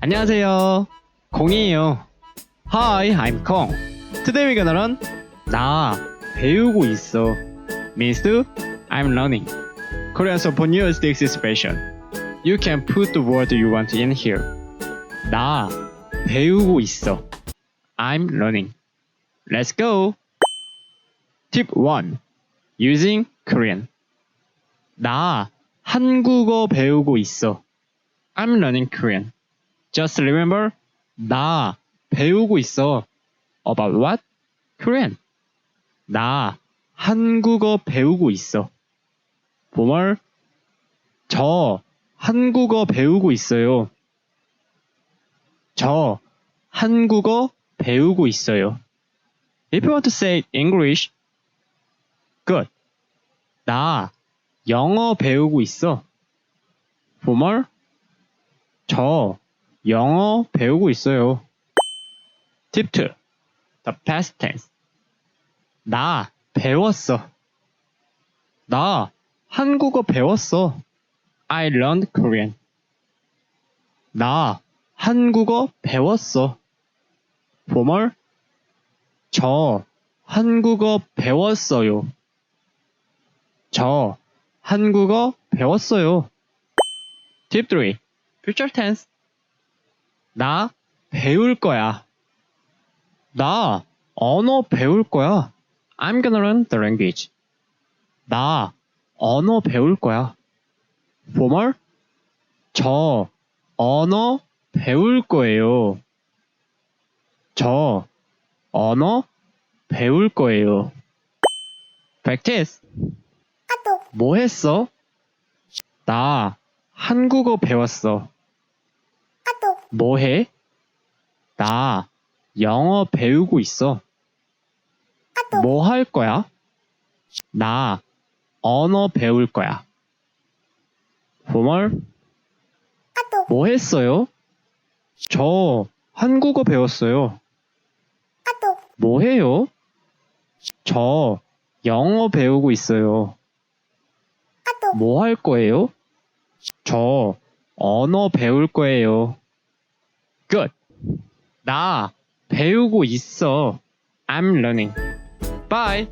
안녕하세요. 공이에요. Hi, I'm Kong. Today we're gonna learn 나 배우고 있어 means to I'm learning. Korean so for use this expression. You can put the word you want in here. 나 배우고 있어. I'm learning. Let's go. Tip 1. Using Korean. 나 한국어 배우고 있어. I'm learning Korean. Just remember, 나 배우고 있어. About what? Korean. 나 한국어 배우고 있어. 보물, 저 한국어 배우고 있어요. 저 한국어 배우고 있어요. If you want to say English, good. 나 영어 배우고 있어. 보물, 저 영어 배우고 있어요. Tip 2. The past tense. 나 배웠어. 나 한국어 배웠어. I learned Korean. 나 한국어 배웠어. 보물, 저 한국어 배웠어요. 저 한국어 배웠어요. Tip 3. Future tense. 나 배울 거야. 나 언어 배울 거야. I'm gonna learn the language. 나 언어 배울 거야. 보물, 저 언어 배울 거예요. 저 언어 배울 거예요. Practice. 뭐 했어? 나 한국어 배웠어. 뭐 해? 나 영어 배우고 있어. 뭐 할 거야? 나 언어 배울 거야. 보물, 뭐 했어요? 저 한국어 배웠어요. 뭐 해요? 저 영어 배우고 있어요. 뭐 할 거예요? 저 언어 배울 거예요. Good. 나 배우고 있어. I'm learning. Bye.